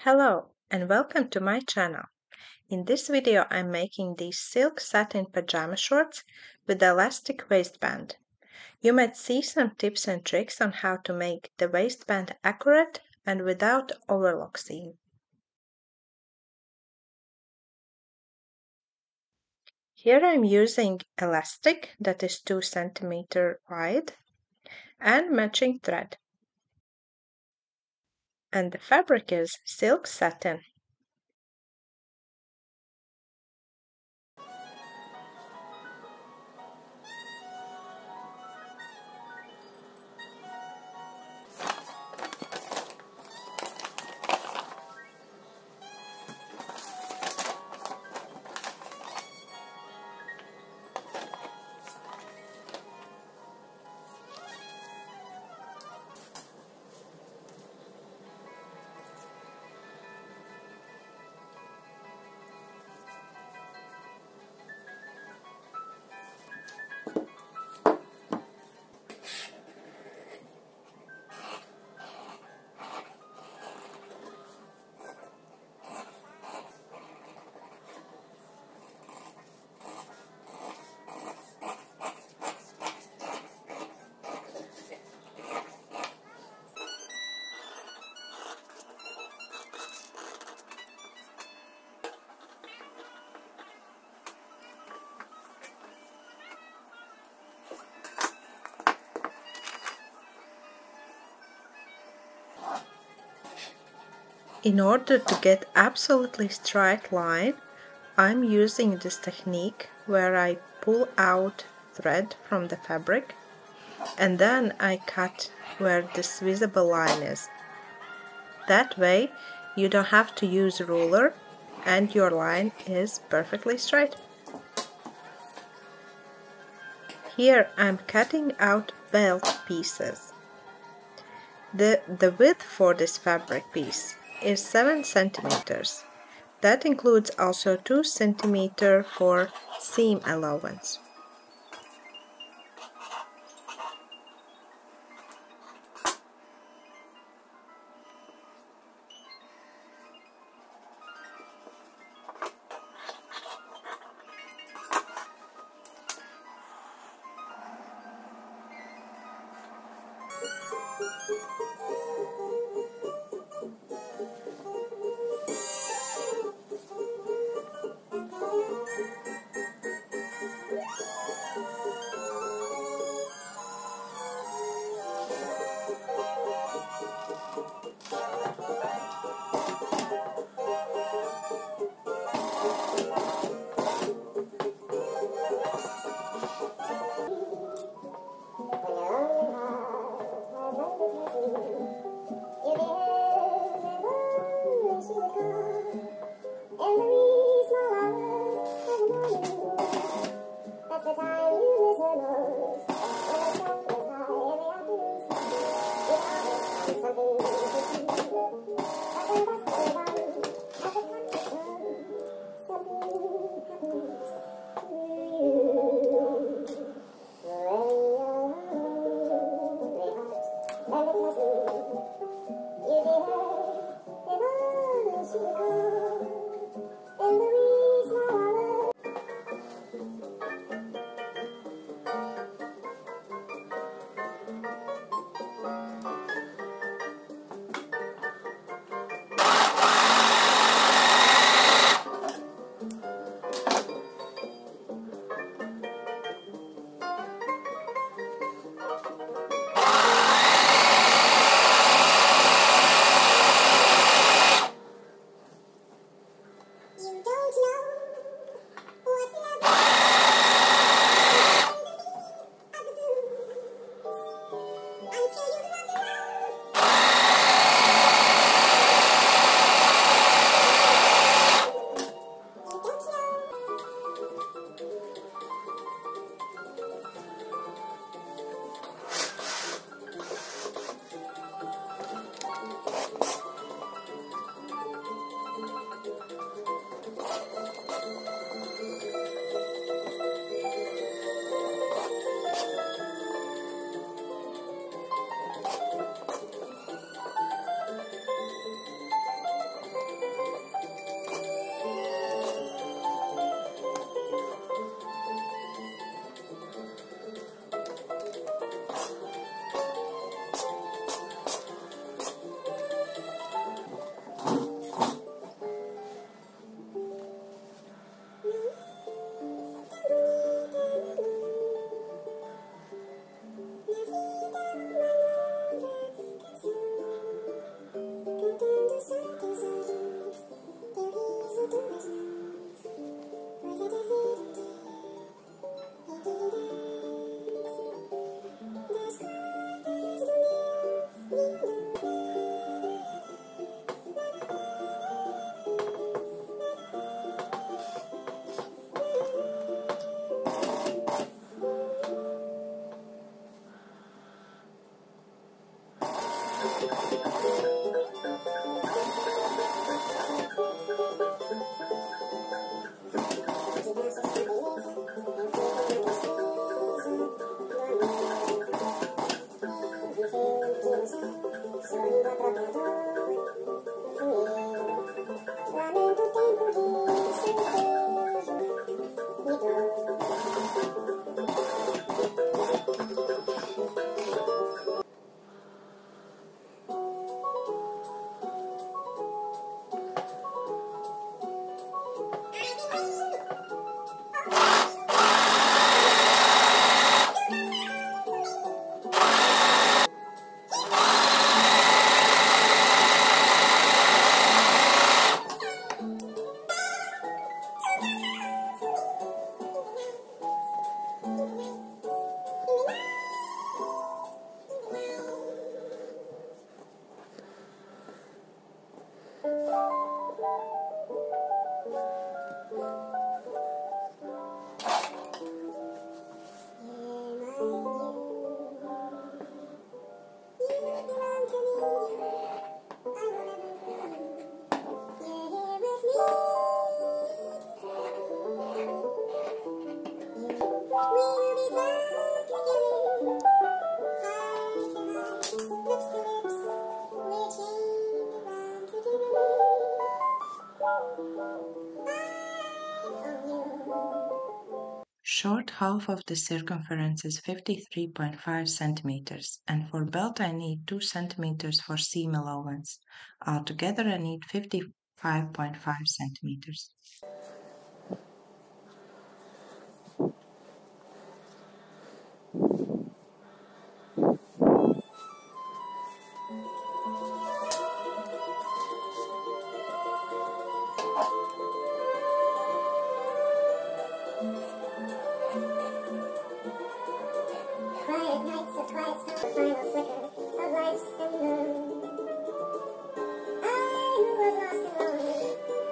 Hello and welcome to my channel. In this video I'm making these silk satin pajama shorts with elastic waistband. You might see some tips and tricks on how to make the waistband accurate and without overlock seam. Here I'm using elastic that is 2 cm wide and matching thread. And the fabric is silk satin. In order to get absolutely straight line, I'm using this technique where I pull out thread from the fabric and then I cut where this visible line is. That way you don't have to use a ruler and your line is perfectly straight. Here I'm cutting out belt pieces. The width for this fabric piece is 7 centimeters. That includes also 2 centimeters for seam allowance. Short half of the circumference is 53.5 centimeters, and for belt I need 2 centimeters for seam allowance. Altogether I need 55.5 centimeters. Quiet nights of quiet snow, the final flicker of life's ember. I who was lost and lonely,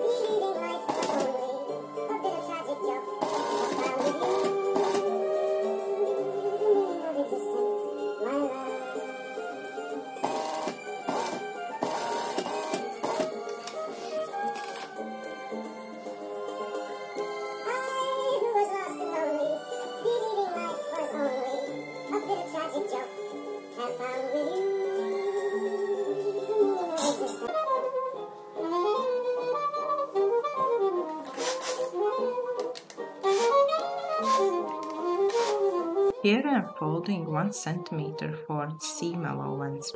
leading life but only a bit of tragic joke. I found with you the meaning of existence, my love. I who was lost and lonely, believing life was only a bit of tragic joke, have found with you the meaning of existence. Here I am folding 1 centimeter for seam allowance.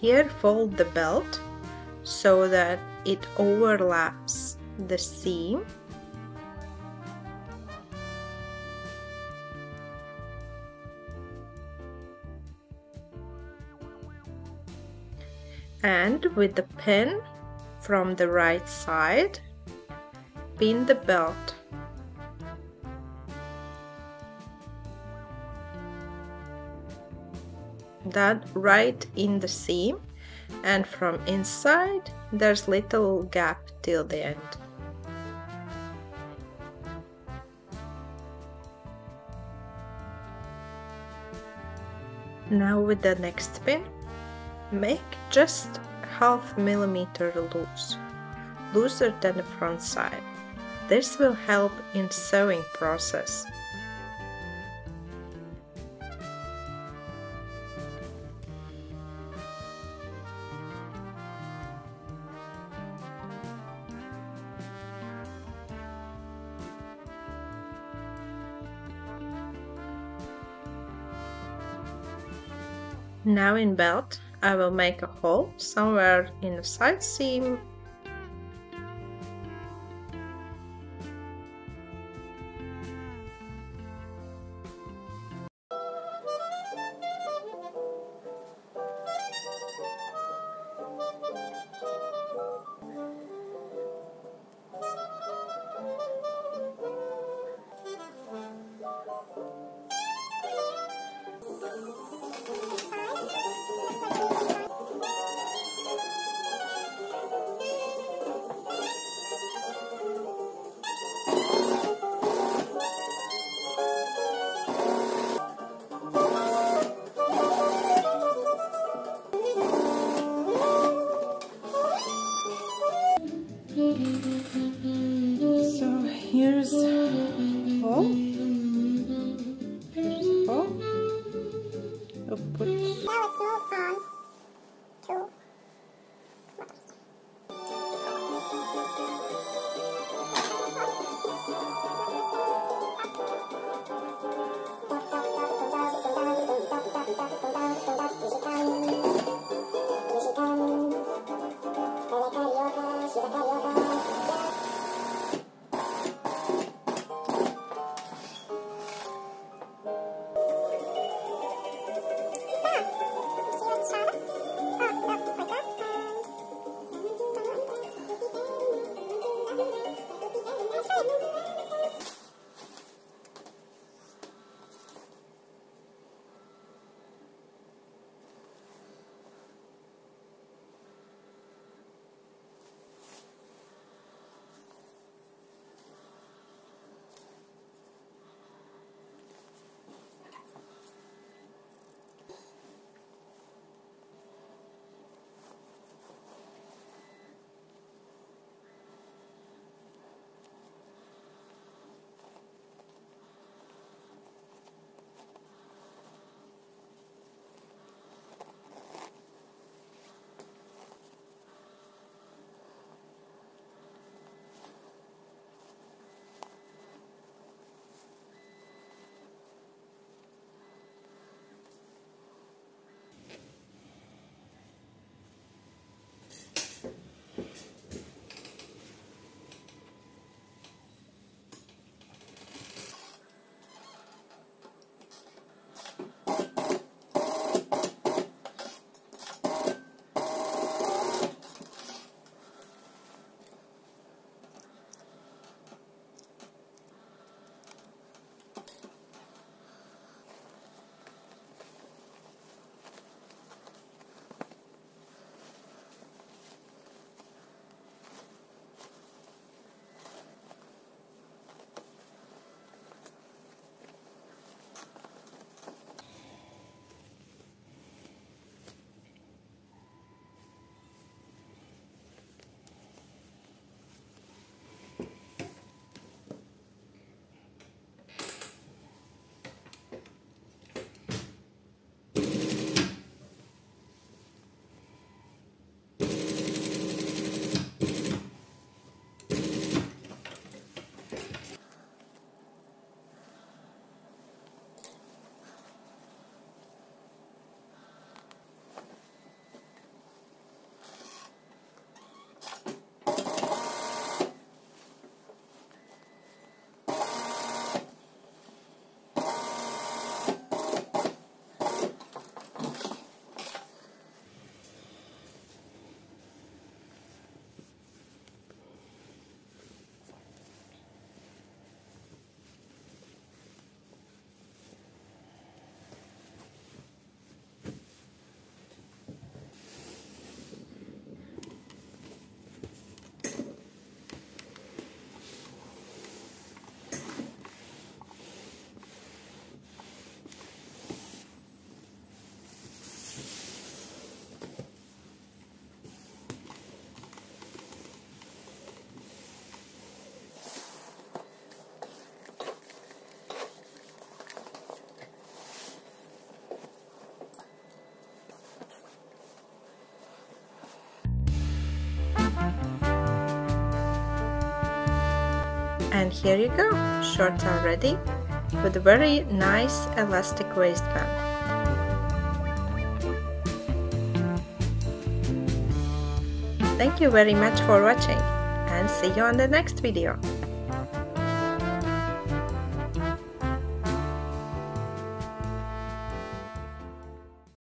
Here fold the belt so that it overlaps the seam. And with the pin from the right side, pin the belt. That right in the seam, and from inside there's little gap till the end. Now with the next pin, make just 0.5 millimeter loose, looser than the front side. This will help in sewing process. Now in belt, I will make a hole somewhere in the side seam. So here's hole. Here's hole. We'll put. Now let's move on to And here you go, shorts are ready with a very nice elastic waistband. Thank you very much for watching and see you on the next video.